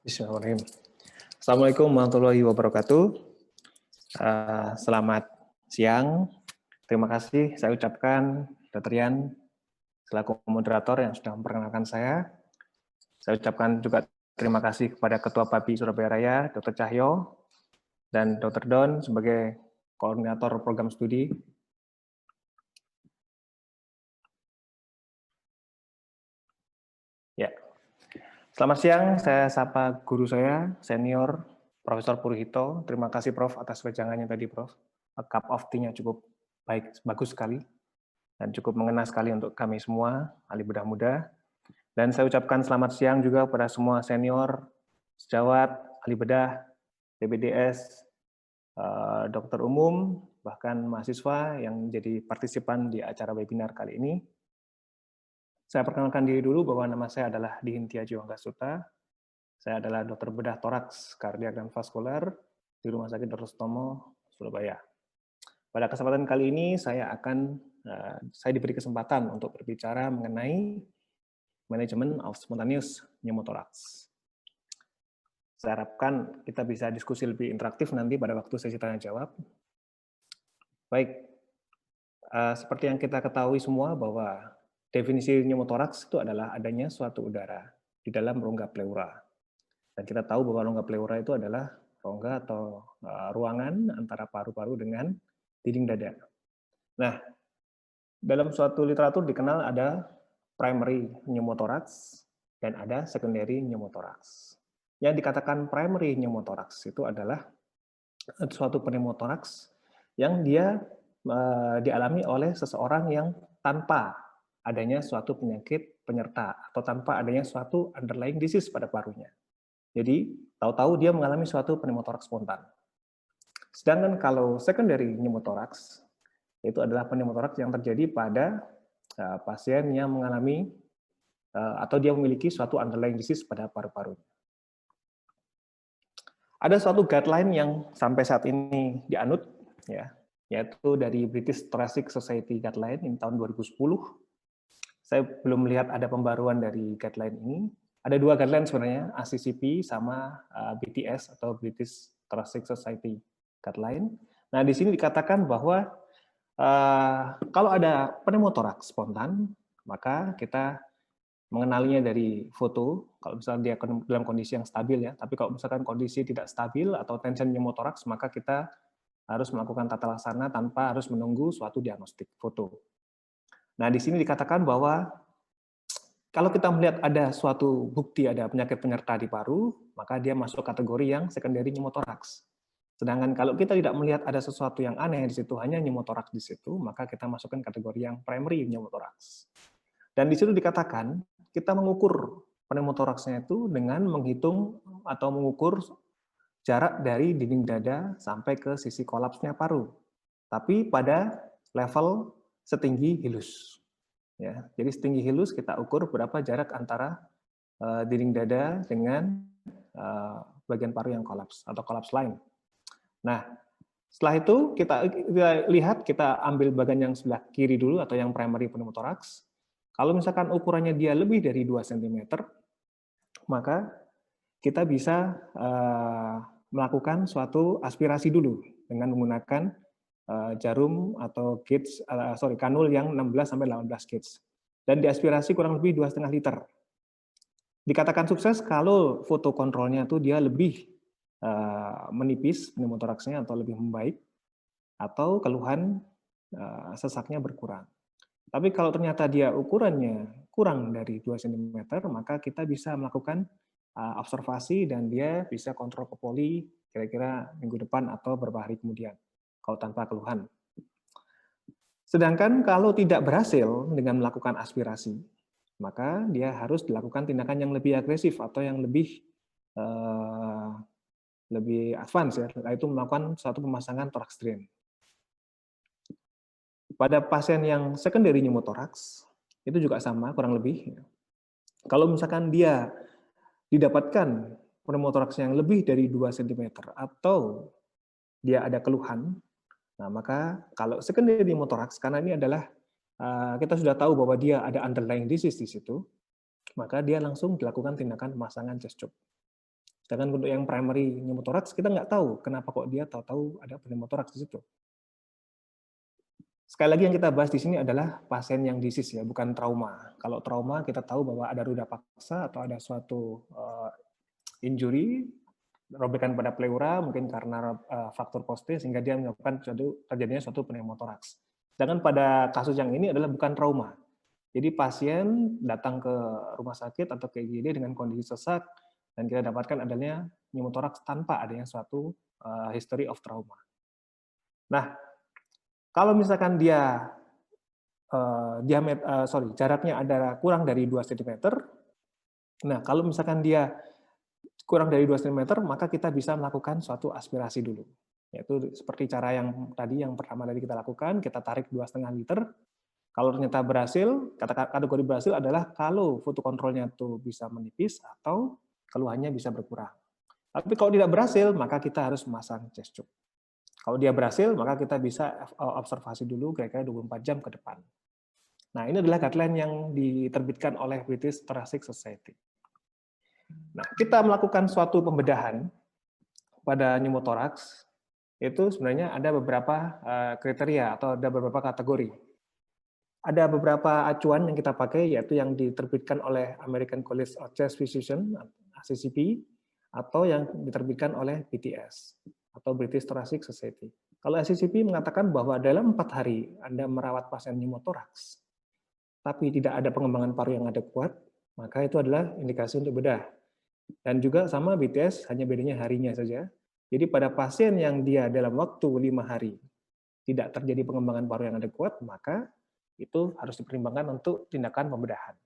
Bismillahirrahmanirrahim. Assalamualaikum warahmatullahi wabarakatuh. Selamat siang. Terima kasih saya ucapkan Dr. Yan selaku moderator yang sudah memperkenalkan saya. Saya ucapkan juga terima kasih kepada Ketua PABI Surabaya Raya, Dr. Cahyo, dan Dr. Don sebagai koordinator program studi. Ya. Selamat siang, saya sapa guru saya, senior, Profesor Purhito. Terima kasih Prof atas wejangannya tadi, Prof. Cup of tea-nya cukup bagus sekali, dan cukup mengena sekali untuk kami semua, ahli bedah muda. Dan saya ucapkan selamat siang juga pada semua senior, sejawat, ahli bedah, PBDS, dokter umum, bahkan mahasiswa yang menjadi partisipan di acara webinar kali ini. Saya perkenalkan diri dulu bahwa nama saya adalah Dihintia Jiwangkasuta. Saya adalah dokter bedah toraks, kardiak, dan vaskular di Rumah Sakit Dr. Sutomo, Surabaya. Pada kesempatan kali ini saya diberi kesempatan untuk berbicara mengenai manajemen of spontaneous pneumothorax. Saya harapkan kita bisa diskusi lebih interaktif nanti pada waktu sesi tanya jawab. Baik, seperti yang kita ketahui semua bahwa definisi pneumothorax itu adalah adanya suatu udara di dalam rongga pleura. Dan kita tahu bahwa rongga pleura itu adalah rongga atau ruangan antara paru-paru dengan dinding dada. Nah, dalam suatu literatur dikenal ada primary pneumothorax dan ada secondary pneumothorax. Yang dikatakan primary pneumothorax itu adalah suatu pneumothorax yang dia dialami oleh seseorang yang tanpa adanya suatu penyakit penyerta atau tanpa adanya suatu underlying disease pada parunya. Jadi, tahu-tahu dia mengalami suatu pneumothorax spontan. Sedangkan kalau secondary pneumothorax, itu adalah pneumothorax yang terjadi pada pasien yang mengalami atau dia memiliki suatu underlying disease pada paru-parunya. Ada suatu guideline yang sampai saat ini dianut, ya, yaitu dari British Thoracic Society Guideline in tahun 2010. Saya belum melihat ada pembaruan dari guideline ini. Ada dua guideline sebenarnya, ACCP sama BTS atau British Thoracic Society Guideline. Nah, di sini dikatakan bahwa kalau ada pneumothorax spontan, maka kita mengenalinya dari foto, kalau misalnya dia dalam kondisi yang stabil ya, tapi kalau misalkan kondisi tidak stabil atau tension pneumothorax, maka kita harus melakukan tata laksana tanpa harus menunggu suatu diagnostik foto. Nah, di sini dikatakan bahwa kalau kita melihat ada suatu bukti ada penyakit penyerta di paru, maka dia masuk kategori yang secondary pneumothorax. Sedangkan kalau kita tidak melihat ada sesuatu yang aneh di situ, hanya pneumothorax di situ, maka kita masukkan kategori yang primary pneumothorax. Dan di situ dikatakan, kita mengukur pneumothoraxnya itu dengan menghitung atau mengukur jarak dari dinding dada sampai ke sisi kolapsnya paru. Tapi pada level setinggi hilus. Ya, jadi setinggi hilus kita ukur berapa jarak antara dinding dada dengan bagian paru yang kolaps atau kolaps line. Nah, setelah itu kita lihat, kita ambil bagian yang sebelah kiri dulu atau yang primary pneumothorax. Kalau misalkan ukurannya dia lebih dari 2 cm, maka kita bisa melakukan suatu aspirasi dulu dengan menggunakan jarum atau gauge, kanul yang 16-18 gauge. Dan diaspirasi kurang lebih 2,5 liter. Dikatakan sukses kalau foto kontrolnya itu dia lebih menipis pneumothoraxnya atau lebih membaik, atau keluhan sesaknya berkurang. Tapi kalau ternyata dia ukurannya kurang dari 2 cm, maka kita bisa melakukan observasi dan dia bisa kontrol ke poli kira-kira minggu depan atau beberapa hari kemudian, kalau tanpa keluhan. Sedangkan kalau tidak berhasil dengan melakukan aspirasi, maka dia harus dilakukan tindakan yang lebih agresif atau yang lebih advance ya, yaitu melakukan suatu pemasangan thorax drain. Pada pasien yang secondary pneumothorax, itu juga sama, kurang lebih. Kalau misalkan dia didapatkan pneumothorax yang lebih dari 2 cm atau dia ada keluhan, nah maka kalau secondary pneumothorax, karena ini adalah kita sudah tahu bahwa dia ada underlying disease di situ, maka dia langsung dilakukan tindakan pemasangan chest tube. Sedangkan untuk yang primary pneumothoraks, kita nggak tahu kenapa kok dia tahu-tahu ada pneumothoraks di situ. Sekali lagi yang kita bahas di sini adalah pasien yang disease ya, bukan trauma. Kalau trauma kita tahu bahwa ada ruda paksa atau ada suatu injury, robekan pada pleura mungkin karena faktor poste sehingga dia menyebabkan terjadinya suatu pneumothoraks. Sedangkan pada kasus yang ini adalah bukan trauma. Jadi pasien datang ke rumah sakit atau ke IGD dengan kondisi sesak dan kita dapatkan adanya pneumothoraks tanpa adanya suatu history of trauma. Nah, kalau misalkan dia jaraknya ada kurang dari 2 cm, nah kalau misalkan dia kurang dari 2 cm, maka kita bisa melakukan suatu aspirasi dulu. Yaitu seperti cara yang tadi, yang pertama tadi kita lakukan, kita tarik 2,5 liter. Kalau ternyata berhasil, kategori berhasil adalah kalau foto kontrolnya itu bisa menipis atau keluhannya bisa berkurang. Tapi kalau tidak berhasil, maka kita harus memasang chest tube. Kalau dia berhasil, maka kita bisa observasi dulu kira-kira 24 jam ke depan. Nah, ini adalah guideline yang diterbitkan oleh British Thoracic Society. Nah, kita melakukan suatu pembedahan pada pneumothoraks, itu sebenarnya ada beberapa kriteria atau ada beberapa kategori. Ada beberapa acuan yang kita pakai, yaitu yang diterbitkan oleh American College of Chest Physicians, ACCP, atau yang diterbitkan oleh BTS, atau British Thoracic Society. Kalau ACCP mengatakan bahwa dalam 4 hari Anda merawat pasien pneumothoraks, tapi tidak ada pengembangan paru yang adekuat, maka itu adalah indikasi untuk bedah. Dan juga sama BTS, hanya bedanya harinya saja. Jadi pada pasien yang dia dalam waktu 5 hari tidak terjadi pengembangan paru yang adekuat, maka itu harus dipertimbangkan untuk tindakan pembedahan.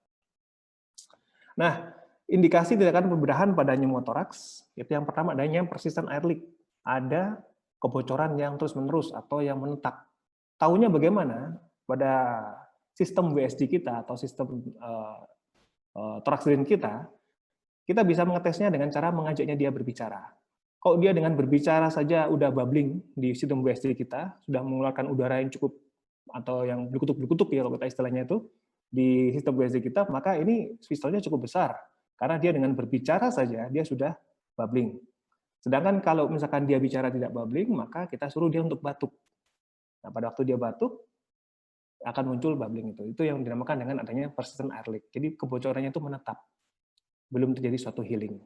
Nah, indikasi tindakan pembedahan pada pneumothoraks, itu yang pertama adanya persistent air leak. Ada kebocoran yang terus-menerus atau yang menetap. Tahunya bagaimana? Pada sistem WSD kita atau sistem thorax drain kita bisa mengetesnya dengan cara mengajaknya dia berbicara. Kalau dia dengan berbicara saja udah bubbling di sistem WSD kita, sudah mengeluarkan udara yang cukup atau yang berkutuk-berkutuk ya kalau kita istilahnya itu di sistem WSD kita, maka ini sistolnya cukup besar. Karena dia dengan berbicara saja dia sudah bubbling. Sedangkan kalau misalkan dia bicara tidak bubbling, maka kita suruh dia untuk batuk. Nah, pada waktu dia batuk, akan muncul bubbling itu. Itu yang dinamakan dengan adanya persistent air leak. Jadi kebocorannya itu menetap. Belum terjadi suatu healing.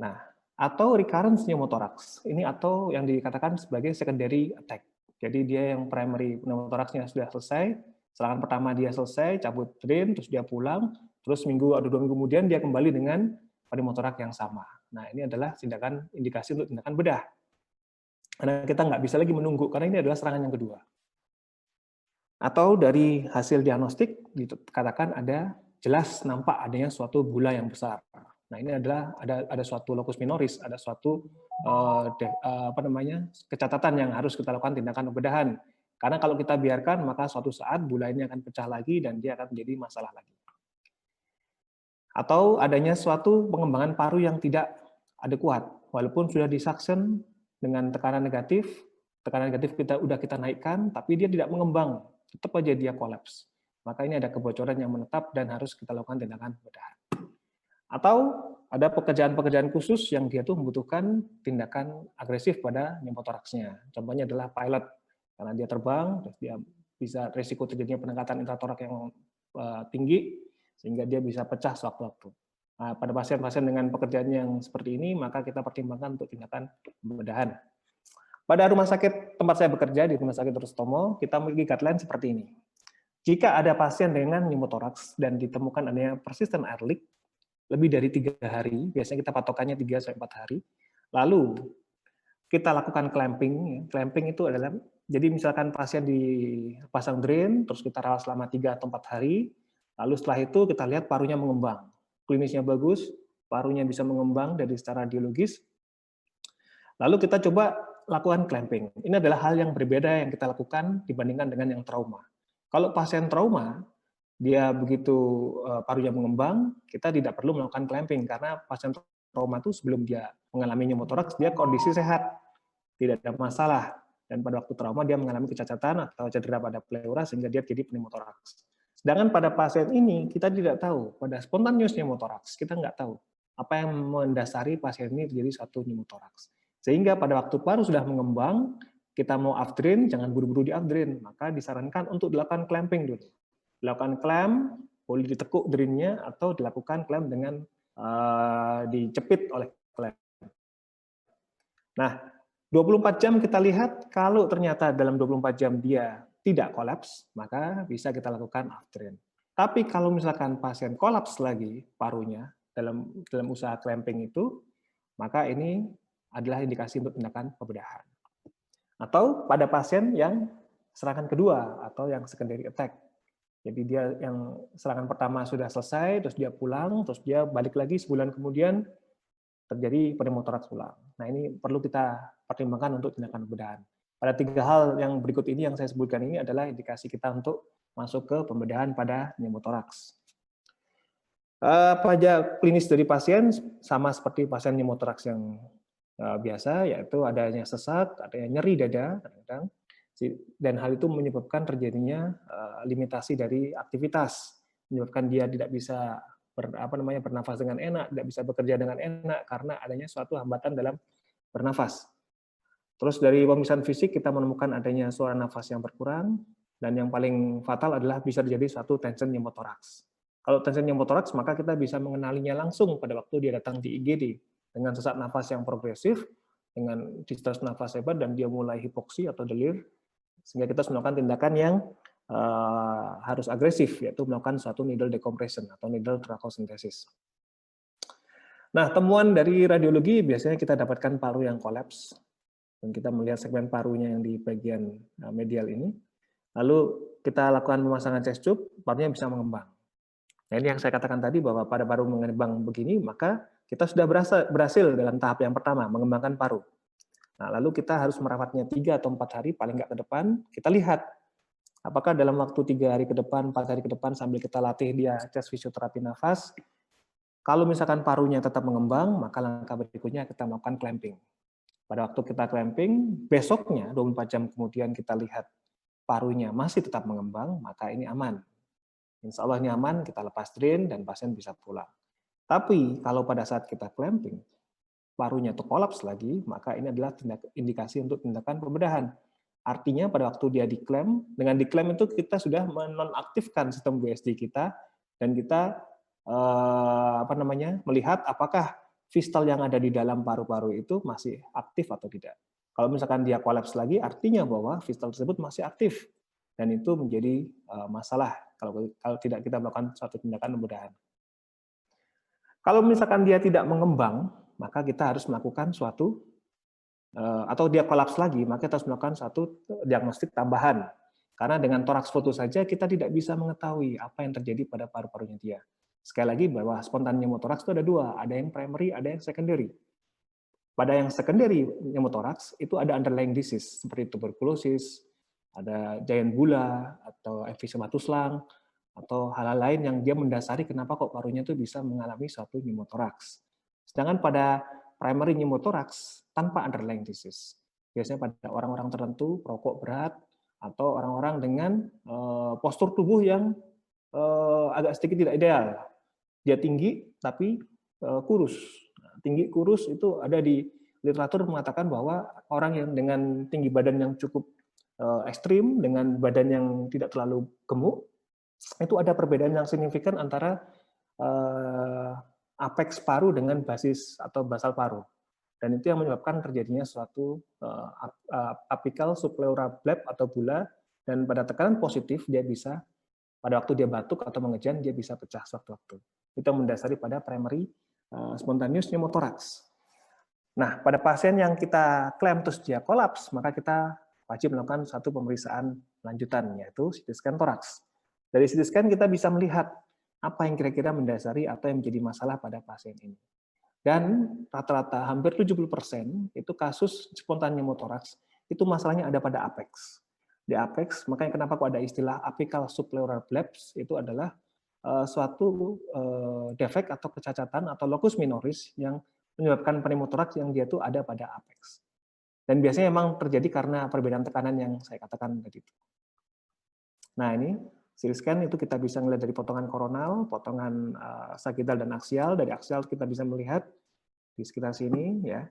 Nah, atau recurrence pneumothorax. Ini atau yang dikatakan sebagai secondary attack. Jadi dia yang primary pneumothoraxnya sudah selesai, serangan pertama dia selesai, cabut drain, terus dia pulang, terus minggu atau 2 minggu kemudian dia kembali dengan pneumothoraks yang sama. Nah, ini adalah tindakan indikasi untuk tindakan bedah. Karena kita nggak bisa lagi menunggu, karena ini adalah serangan yang kedua. Atau dari hasil diagnostik dikatakan ada jelas nampak adanya suatu bula yang besar. Nah, ini adalah ada suatu locus minoris, ada suatu kecatatan yang harus kita lakukan tindakan pembedahan. Karena kalau kita biarkan, maka suatu saat bula ini akan pecah lagi dan dia akan menjadi masalah lagi. Atau adanya suatu pengembangan paru yang tidak adekuat, walaupun sudah disaksen dengan tekanan negatif kita udah kita naikkan, tapi dia tidak mengembang, tetap aja dia kolaps. Maka ini ada kebocoran yang menetap dan harus kita lakukan tindakan pembedahan. Atau ada pekerjaan-pekerjaan khusus yang dia tuh membutuhkan tindakan agresif pada pneumothoraxnya. Contohnya adalah pilot, karena dia terbang, terus dia bisa risiko terjadinya peningkatan intratorak yang tinggi, sehingga dia bisa pecah sewaktu-waktu. Nah, pada pasien-pasien dengan pekerjaan yang seperti ini, maka kita pertimbangkan untuk tindakan pembedahan. Pada rumah sakit tempat saya bekerja, di Rumah Sakit Rustomo, kita memiliki guideline seperti ini. Jika ada pasien dengan pneumothorax dan ditemukan adanya persistent air leak, lebih dari 3 hari, biasanya kita patokannya 3-4 hari, lalu kita lakukan clamping. Clamping itu adalah, jadi misalkan pasien dipasang drain, terus kita rawat selama 3 atau 4 hari, lalu setelah itu kita lihat parunya mengembang. Klinisnya bagus, parunya bisa mengembang dari secara radiologis, lalu kita coba lakukan clamping. Ini adalah hal yang berbeda yang kita lakukan dibandingkan dengan yang trauma. Kalau pasien trauma, dia begitu parunya mengembang, kita tidak perlu melakukan clamping karena pasien trauma itu sebelum dia mengalami pneumothorax, dia kondisi sehat, tidak ada masalah. Dan pada waktu trauma dia mengalami kecacatan atau cedera pada pleura sehingga dia jadi pneumothorax. Sedangkan pada pasien ini kita tidak tahu, pada spontaneous pneumothorax kita nggak tahu. apa yang mendasari pasien ini terjadi suatu pneumotoraks. Sehingga pada waktu paru sudah mengembang, kita mau updrain, jangan buru-buru di updrain, maka disarankan untuk dilakukan clamping dulu. Dilakukan clamp, boleh ditekuk drainnya atau dilakukan clamp dengan dicepit oleh clamp. Nah, 24 jam kita lihat, kalau ternyata dalam 24 jam dia tidak kolaps, maka bisa kita lakukan updrain. Tapi kalau misalkan pasien kolaps lagi parunya dalam usaha clamping itu, maka ini adalah indikasi untuk tindakan pembedahan. Atau pada pasien yang serangan kedua atau yang secondary attack. Jadi dia yang serangan pertama sudah selesai, terus dia pulang, terus dia balik lagi sebulan kemudian terjadi pneumotoraks ulang. Nah, ini perlu kita pertimbangkan untuk tindakan pembedahan. Pada 3 hal yang berikut ini yang saya sebutkan ini adalah indikasi kita untuk masuk ke pembedahan pada pneumotoraks. Pajak klinis dari pasien sama seperti pasien pneumotoraks yang biasa, yaitu adanya sesak, adanya nyeri dada, kadang-kadang, dan hal itu menyebabkan terjadinya limitasi dari aktivitas, menyebabkan dia tidak bisa bernafas dengan enak, tidak bisa bekerja dengan enak karena adanya suatu hambatan dalam bernafas. Terus dari pemeriksaan fisik kita menemukan adanya suara nafas yang berkurang, dan yang paling fatal adalah bisa terjadi suatu tension pneumotoraks. Kalau tension pneumotoraks, maka kita bisa mengenalinya langsung pada waktu dia datang di IGD dengan sesak nafas yang progresif, dengan distress nafas hebat dan dia mulai hipoksi atau delir, sehingga kita harus melakukan tindakan yang harus agresif, yaitu melakukan suatu needle decompression atau needle trachocentesis. Nah, temuan dari radiologi biasanya kita dapatkan paru yang kolaps, dan kita melihat segmen parunya yang di bagian medial ini. Lalu kita lakukan pemasangan chest tube, parunya bisa mengembang. Nah, ini yang saya katakan tadi bahwa pada paru mengembang begini, maka kita sudah berhasil dalam tahap yang pertama, mengembangkan paru. Nah, lalu kita harus merawatnya 3 atau 4 hari, paling nggak ke depan, kita lihat apakah dalam waktu 3 hari ke depan, 4 hari ke depan sambil kita latih dia tes fisioterapi nafas, kalau misalkan parunya tetap mengembang, maka langkah berikutnya kita melakukan clamping. Pada waktu kita clamping, besoknya 24 jam kemudian kita lihat parunya masih tetap mengembang, maka ini aman. Insya Allah nyaman, kita lepas drain dan pasien bisa pulang. Tapi kalau pada saat kita clamping, parunya itu kolaps lagi, maka ini adalah indikasi untuk tindakan pembedahan. Artinya pada waktu dia diklaim, dengan diklaim itu kita sudah menonaktifkan sistem WSD kita, dan kita melihat apakah fistal yang ada di dalam paru-paru itu masih aktif atau tidak. Kalau misalkan dia kolaps lagi, artinya bahwa fistal tersebut masih aktif, dan itu menjadi masalah kalau tidak kita melakukan suatu tindakan pembedahan. Kalau misalkan dia tidak mengembang, maka kita harus melakukan suatu atau dia kolaps lagi, maka kita harus melakukan satu diagnostik tambahan. Karena dengan toraks foto saja kita tidak bisa mengetahui apa yang terjadi pada paru-parunya dia. Sekali lagi bahwa spontan pneumotoraks itu ada 2, ada yang primary, ada yang secondary. Pada yang secondary pneumotoraks itu ada underlying disease seperti tuberkulosis, ada giant gula atau emfisema tuslang, atau hal-hal lain yang dia mendasari kenapa kok parunya itu bisa mengalami suatu pneumotoraks. Sedangkan pada primary pneumotoraks tanpa underlying disease. Biasanya pada orang-orang tertentu, perokok berat, atau orang-orang dengan postur tubuh yang agak sedikit tidak ideal. Dia tinggi, tapi kurus. Tinggi kurus itu ada di literatur mengatakan bahwa orang yang dengan tinggi badan yang cukup ekstrim, dengan badan yang tidak terlalu gemuk, itu ada perbedaan yang signifikan antara apex paru dengan basis atau basal paru. Dan itu yang menyebabkan terjadinya suatu apical subpleural bleb atau bula, dan pada tekanan positif dia bisa, pada waktu dia batuk atau mengejan, dia bisa pecah sewaktu-waktu. Itu mendasari pada primary spontaneous pneumotoraks. Nah, pada pasien yang kita klaim terus dia kolaps, maka kita wajib melakukan satu pemeriksaan lanjutan, yaitu CT scan toraks. Dari CT scan kita bisa melihat apa yang kira-kira mendasari atau yang menjadi masalah pada pasien ini. Dan rata-rata hampir 70% itu kasus spontan pneumotoraks, itu masalahnya ada pada apex. Di apex, makanya kenapa kok ada istilah apical subpleural blebs, itu adalah suatu defek atau kecacatan atau locus minoris yang menyebabkan pneumotoraks yang dia itu ada pada apex. Dan biasanya memang terjadi karena perbedaan tekanan yang saya katakan tadi. Nah, ini CT scan itu kita bisa melihat dari potongan koronal, potongan sagittal dan aksial. Dari aksial kita bisa melihat di sekitar sini, ya,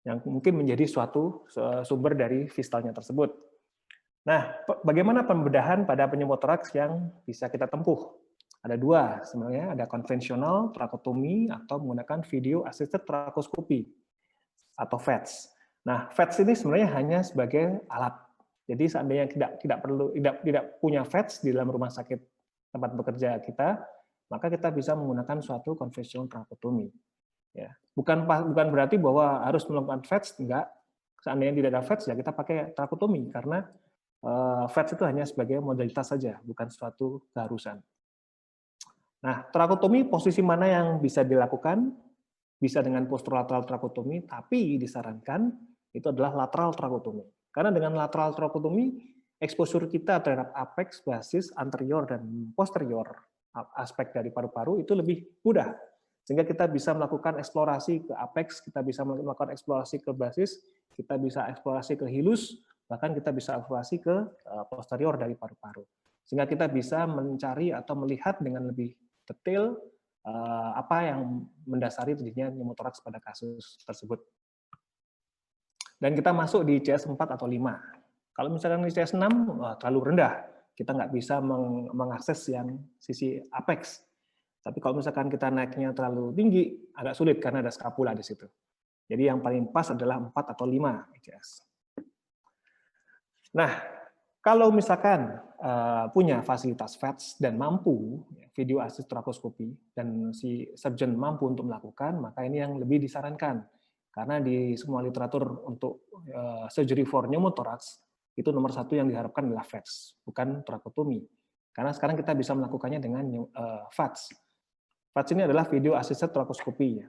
yang mungkin menjadi suatu sumber dari fistalnya tersebut. Nah, bagaimana pembedahan pada pneumotoraks yang bisa kita tempuh? Ada dua sebenarnya, ada konvensional trakotomi atau menggunakan video assisted trakoskopi atau VATS. Nah, VATS ini sebenarnya hanya sebagai alat. Jadi seandainya tidak punya VATS di dalam rumah sakit tempat bekerja kita, maka kita bisa menggunakan suatu konvensional trakotomi. Ya, bukan berarti bahwa harus melakukan VATS, enggak. Seandainya tidak ada VATS, ya kita pakai trakotomi, karena VATS itu hanya sebagai modalitas saja, bukan suatu keharusan. Nah, trakotomi posisi mana yang bisa dilakukan? Bisa dengan posterolateral trakotomi, tapi disarankan itu adalah lateral trakotomi. Karena dengan lateral trakotomi, exposure kita terhadap apex, basis, anterior, dan posterior aspek dari paru-paru itu lebih mudah. Sehingga kita bisa melakukan eksplorasi ke apex, kita bisa melakukan eksplorasi ke basis, kita bisa eksplorasi ke hilus, bahkan kita bisa eksplorasi ke posterior dari paru-paru. Sehingga kita bisa mencari atau melihat dengan lebih detail apa yang mendasari terjadinya pneumotoraks pada kasus tersebut. Dan kita masuk di CS 4 atau 5. Kalau misalkan di CS 6, terlalu rendah. Kita nggak bisa mengakses yang sisi apex. Tapi kalau misalkan kita naiknya terlalu tinggi, agak sulit karena ada skapula di situ. Jadi yang paling pas adalah 4 atau 5 CS. Nah, kalau misalkan punya fasilitas VATS dan mampu, video assist trakoskopi, dan si surgeon mampu untuk melakukan, maka ini yang lebih disarankan. Karena di semua literatur untuk surgery for pneumothorax, itu nomor 1 yang diharapkan adalah VATS, bukan trakotomi. Karena sekarang kita bisa melakukannya dengan VATS. VATS ini adalah video assisted trakoskopi.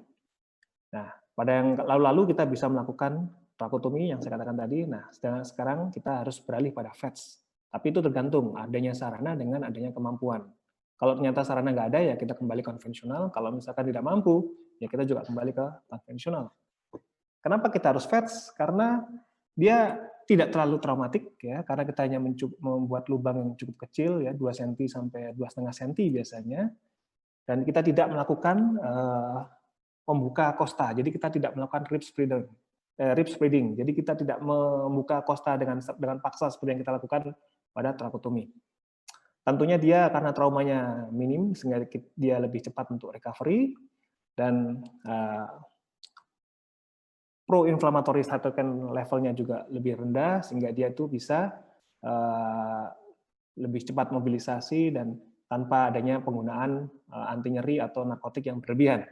Nah, pada yang lalu-lalu kita bisa melakukan trakotomi yang saya katakan tadi. Nah, sekarang kita harus beralih pada VATS. Tapi itu tergantung adanya sarana dengan adanya kemampuan. Kalau ternyata sarana nggak ada, ya kita kembali konvensional. Kalau misalkan tidak mampu, ya kita juga kembali ke konvensional. Kenapa kita harus VATS? Karena dia tidak terlalu traumatik, ya, karena kita hanya membuat lubang yang cukup kecil, ya, 2 cm sampai 2,5 cm biasanya. Dan kita tidak melakukan membuka kosta, jadi kita tidak melakukan rib spreading. Jadi kita tidak membuka kosta dengan paksa seperti yang kita lakukan pada trakotomi. Tentunya dia karena traumanya minim, sehingga dia lebih cepat untuk recovery, dan pro-inflammatory cytokine levelnya juga lebih rendah, sehingga dia itu bisa lebih cepat mobilisasi dan tanpa adanya penggunaan anti nyeri atau narkotik yang berlebihan.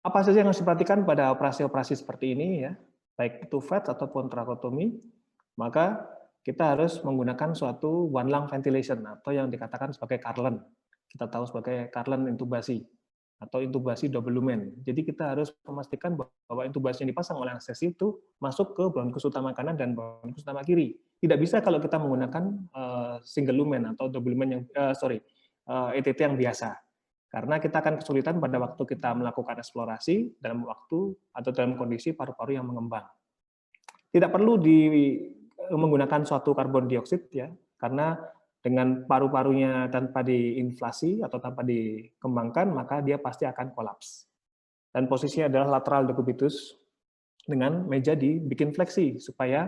Apa saja yang harus diperhatikan pada operasi-operasi seperti ini, ya, baik itu VATS ataupun trakotomi, maka kita harus menggunakan suatu one lung ventilation atau yang dikatakan sebagai Carlen. Kita tahu sebagai Carlen intubasi atau intubasi double lumen. Jadi kita harus memastikan bahwa intubasi yang dipasang oleh anestesi itu masuk ke bronkus utama kanan dan bronkus utama kiri. Tidak bisa kalau kita menggunakan single lumen atau double lumen yang ETT yang biasa. Karena kita akan kesulitan pada waktu kita melakukan eksplorasi dalam waktu atau dalam kondisi paru-paru yang mengembang. Tidak perlu menggunakan suatu karbon dioksida, ya, karena dengan paru-parunya tanpa diinflasi atau tanpa dikembangkan, maka dia pasti akan kolaps. Dan posisinya adalah lateral decubitus dengan meja dibikin fleksi supaya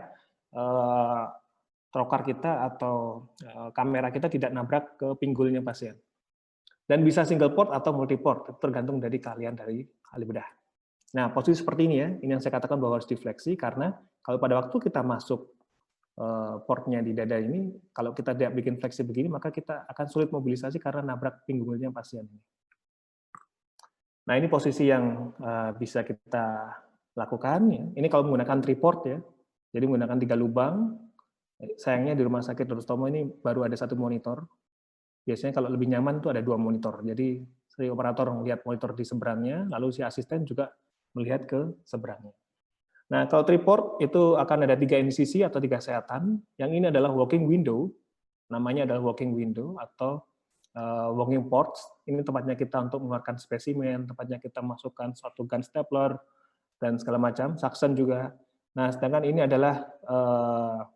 trokar kita atau kamera kita tidak nabrak ke pinggulnya pasien. Dan bisa single port atau multi port, tergantung dari keahlian dari ahli bedah. Nah, posisi seperti ini, ya, ini yang saya katakan bahwa harus difleksi, karena kalau pada waktu kita masuk portnya di dada ini, kalau kita tidak bikin fleksi begini, maka kita akan sulit mobilisasi karena nabrak pinggulnya pasien. Nah, ini posisi yang bisa kita lakukan, ya. Ini kalau menggunakan triport, ya, jadi menggunakan 3 lubang. Sayangnya di rumah sakit Dr. Sutomo ini baru ada 1 monitor. Biasanya kalau lebih nyaman itu ada 2 monitor. Jadi si operator melihat monitor di seberangnya, lalu si asisten juga melihat ke seberangnya. Nah, kalau triport itu akan ada 3 NCC atau 3 sayatan. Yang ini adalah walking window, namanya adalah walking window atau walking ports. Ini tempatnya kita untuk mengeluarkan spesimen, tempatnya kita masukkan suatu gun stapler dan segala macam, suction juga. Nah, sedangkan ini adalah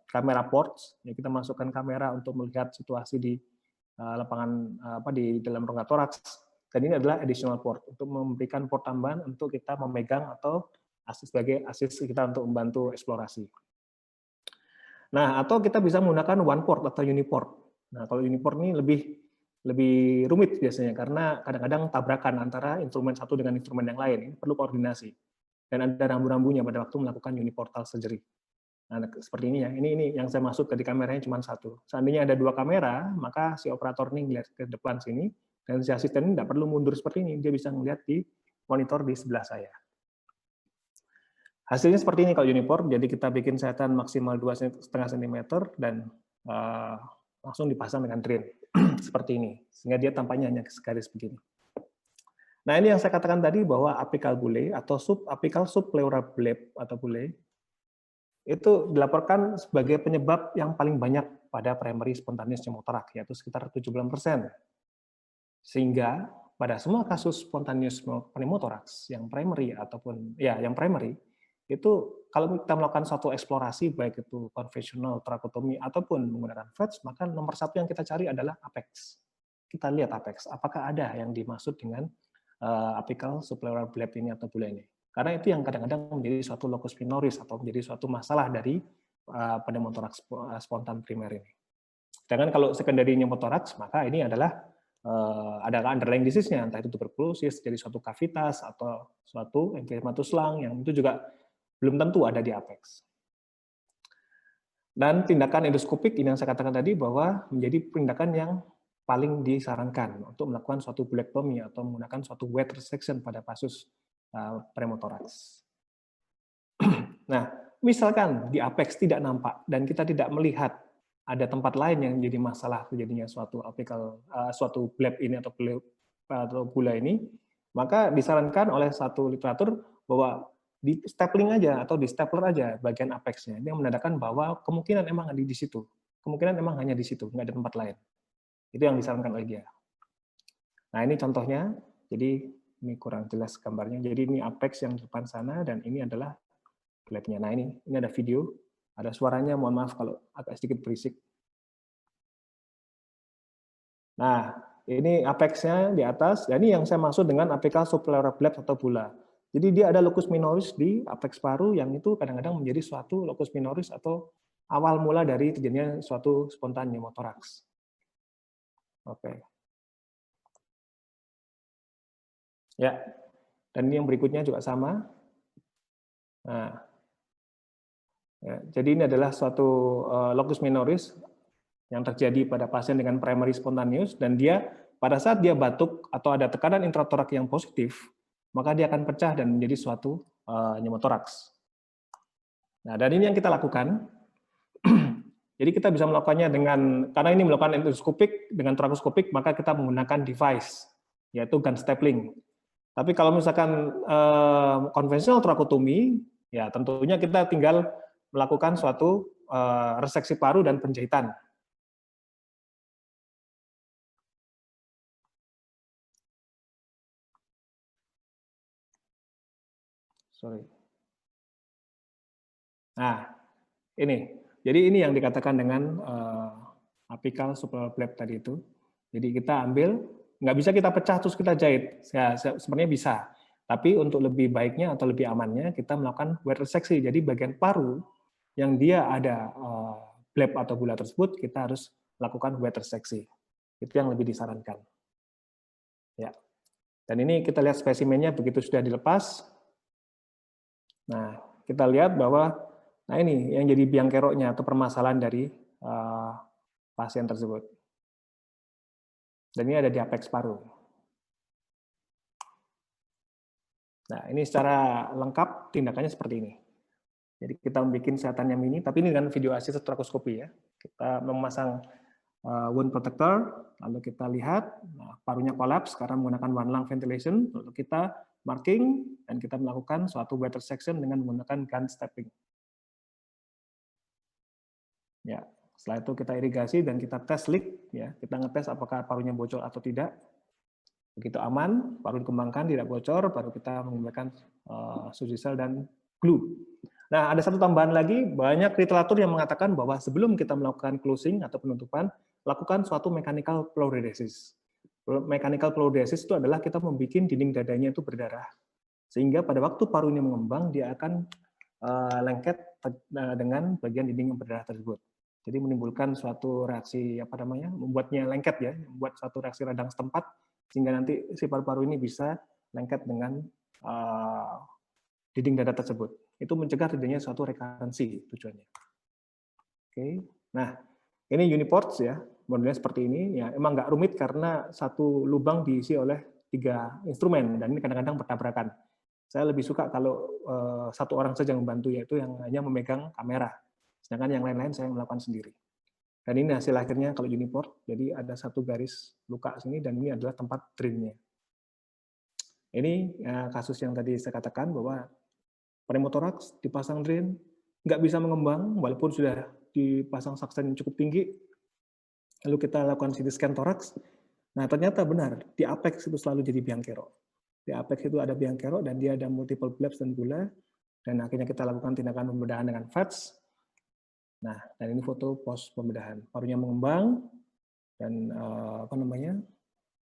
kamera ports. Ya, kita masukkan kamera untuk melihat situasi di lapangan di dalam rongga toraks. Dan ini adalah additional port untuk memberikan port tambahan untuk kita memegang atau sebagai asis kita untuk membantu eksplorasi. Nah, atau kita bisa menggunakan one port atau uniport. Nah, kalau uniport ini lebih rumit biasanya karena kadang-kadang tabrakan antara instrumen satu dengan instrumen yang lain. Ini perlu koordinasi. Dan ada rambu-rambunya pada waktu melakukan uniportal surgery. Nah, seperti ini ya. Ini yang saya maksud tadi kameranya cuma satu. Seandainya ada dua kamera, maka si operator ini melihat ke depan sini, dan si asisten ini tidak perlu mundur seperti ini. Dia bisa melihat di monitor di sebelah saya. Hasilnya seperti ini kalau uniport. Jadi kita bikin sayatan maksimal 2,5 cm dan langsung dipasang dengan drain seperti ini. Sehingga dia tampaknya hanya garis begini. Nah, ini yang saya katakan tadi bahwa apical bullae atau apical subpleural bleb atau bullae itu dilaporkan sebagai penyebab yang paling banyak pada primary spontaneous pneumotorax, yaitu sekitar 70%. Sehingga pada semua kasus spontaneous pneumotorax yang primary ataupun yang primary itu kalau kita melakukan suatu eksplorasi baik itu konvensional trakotomi ataupun menggunakan VETS, maka nomor satu yang kita cari adalah apex. Kita lihat apex, apakah ada yang dimaksud dengan apical subpleural bleb ini atau bullae ini. Karena itu yang kadang-kadang menjadi suatu locus minoris atau menjadi suatu masalah dari pneumotorax spontan primer ini. Sedangkan kalau secondary pneumotorax, maka ini adalah ada underlying disease-nya, entah itu tuberkulosis, jadi suatu kavitas atau suatu emphysematus lung yang itu juga belum tentu ada di apex. Dan tindakan endoskopik ini yang saya katakan tadi bahwa menjadi tindakan yang paling disarankan untuk melakukan suatu bulectomy atau menggunakan suatu wet resection pada kasus pneumotorax. Nah, misalkan di apex tidak nampak dan kita tidak melihat ada tempat lain yang menjadi masalah terjadinya suatu apical suatu bleb ini atau bullae ini, maka disarankan oleh satu literatur bahwa di stapling aja atau di stapler aja bagian apexnya. Ini yang menandakan bahwa kemungkinan emang ada di situ. Kemungkinan emang hanya di situ, nggak ada tempat lain. Itu yang disarankan oleh dia. Nah, ini contohnya. Jadi ini kurang jelas gambarnya. Jadi ini apex yang di depan sana dan ini adalah blebnya. Nah, ini ada video, ada suaranya. Mohon maaf kalau agak sedikit berisik. Nah, ini apexnya di atas. Dan ini yang saya maksud dengan apical subpleural bleb atau bulla. Jadi dia ada locus minoris di apex paru yang itu kadang-kadang menjadi suatu locus minoris atau awal mula dari terjadinya suatu spontan pneumotorax. Oke. Ya, dan ini yang berikutnya juga sama. Nah, ya, jadi ini adalah suatu locus minoris yang terjadi pada pasien dengan primary spontaneous, dan dia pada saat dia batuk atau ada tekanan intratorak yang positif, maka dia akan pecah dan menjadi suatu pneumotorax. Nah, dan ini yang kita lakukan. Jadi kita bisa melakukannya karena ini melakukan endoskopik dengan torakoskopik, maka kita menggunakan device, yaitu gun stapling. Tapi kalau misalkan konvensional torakotomi, ya tentunya kita tinggal melakukan suatu reseksi paru dan penjahitan. Sorry. Nah, ini. Jadi ini yang dikatakan dengan apical subpleural bleb tadi itu. Jadi kita ambil, nggak bisa kita pecah terus kita jahit. Ya, sebenarnya bisa. Tapi untuk lebih baiknya atau lebih amannya, kita melakukan wet reseksi. Jadi bagian paru yang dia ada bleb atau bulla tersebut, kita harus lakukan wet reseksi. Itu yang lebih disarankan. Ya. Dan ini kita lihat spesimennya begitu sudah dilepas. Nah, kita lihat bahwa nah ini yang jadi biang keroknya atau permasalahan dari pasien tersebut. Dan ini ada di apex paru. Nah, ini secara lengkap tindakannya seperti ini. Jadi kita membuat sayatan yang mini, tapi ini dengan video assisted torakoskopi ya. Kita memasang wound protector, lalu kita lihat nah, parunya kolaps karena menggunakan one lung ventilation, lalu kita marking dan kita melakukan suatu wet resection dengan menggunakan gun stapling. Ya, setelah itu kita irigasi dan kita tes leak, ya, kita ngetes apakah parunya bocor atau tidak. Begitu aman, paru dikembangkan tidak bocor, baru kita menggunakan susi sel dan glue. Nah, ada satu tambahan lagi, banyak literatur yang mengatakan bahwa sebelum kita melakukan closing atau penutupan, lakukan suatu mechanical fluorodesis. Mechanical fluorodesis itu adalah kita membuat dinding dadanya itu berdarah. Sehingga pada waktu paru ini mengembang, dia akan lengket dengan bagian dinding yang berdarah tersebut. Jadi menimbulkan suatu reaksi, apa namanya, membuatnya lengket ya, membuat suatu reaksi radang setempat, sehingga nanti si paru-paru ini bisa lengket dengan dinding dada tersebut. Itu mencegah terjadinya suatu rekarensi tujuannya. Oke, nah ini uniports ya, modelnya seperti ini. Ya, emang nggak rumit karena satu lubang diisi oleh 3 instrumen dan ini kadang-kadang bertabrakan. Saya lebih suka kalau satu orang saja membantu, yaitu yang hanya memegang kamera. Sedangkan yang lain-lain saya melakukan sendiri. Dan ini hasil akhirnya kalau uniport, jadi ada satu garis luka sini dan ini adalah tempat drain-nya. Ini kasus yang tadi saya katakan bahwa pneumotoraks dipasang drain, nggak bisa mengembang walaupun sudah dipasang suction yang cukup tinggi. Lalu kita lakukan CT scan toraks. Nah ternyata benar, di apex itu selalu jadi biang kerok. Di apex itu ada biang kerok dan dia ada multiple flaps dan gula. Dan akhirnya kita lakukan tindakan pembedahan dengan VATS. Nah, dan ini foto pos pembedahan. Parunya mengembang dan apa namanya,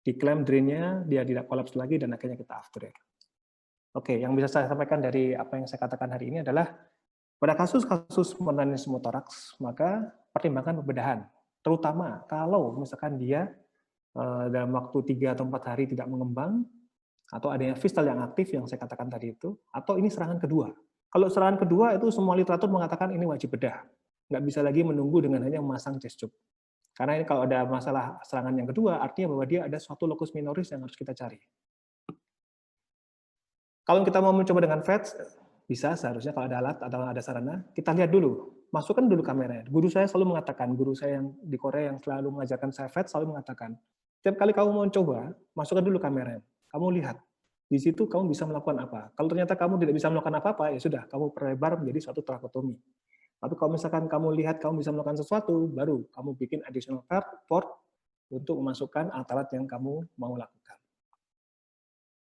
diklaim drainnya dia tidak kolaps lagi dan akhirnya kita after. Oke, yang bisa saya sampaikan dari apa yang saya katakan hari ini adalah pada kasus-kasus spontaneous pneumothorax, maka pertimbangkan pembedahan. Terutama kalau misalkan dia dalam waktu 3 atau 4 hari tidak mengembang, atau adanya fistal yang aktif yang saya katakan tadi itu, atau ini serangan kedua. Kalau serangan kedua itu semua literatur mengatakan ini wajib bedah. Nggak bisa lagi menunggu dengan hanya memasang chest tube. Karena ini kalau ada masalah serangan yang kedua, artinya bahwa dia ada suatu locus minoris yang harus kita cari. Kalau kita mau mencoba dengan VATS, bisa seharusnya kalau ada alat atau ada sarana, kita lihat dulu, masukkan dulu kameranya. Guru saya selalu mengatakan, guru saya yang di Korea yang selalu mengajarkan saya VATS selalu mengatakan, setiap kali kamu mau coba, masukkan dulu kameranya. Kamu lihat, di situ kamu bisa melakukan apa. Kalau ternyata kamu tidak bisa melakukan apa-apa, ya sudah, kamu perlebar menjadi suatu trakotomi. Tapi kalau misalkan kamu lihat kamu bisa melakukan sesuatu, baru kamu bikin additional port untuk memasukkan alat-alat yang kamu mau lakukan.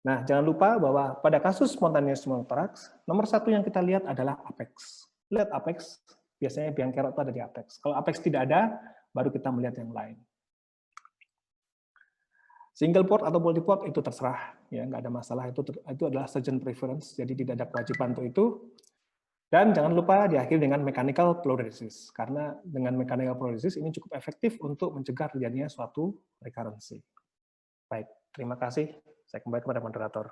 Nah, jangan lupa bahwa pada kasus spontaneous pneumothorax, nomor 1 yang kita lihat adalah apex. Lihat apex, biasanya biang kerok itu ada di apex. Kalau apex tidak ada, baru kita melihat yang lain. Single port atau multi port itu terserah, ya nggak ada masalah, itu adalah surgeon preference, jadi tidak ada kewajiban untuk itu. Dan jangan lupa diakhiri dengan mechanical fluorodesis, karena dengan mechanical fluorodesis ini cukup efektif untuk mencegah terjadinya suatu recurrency. Baik, terima kasih. Saya kembali kepada moderator.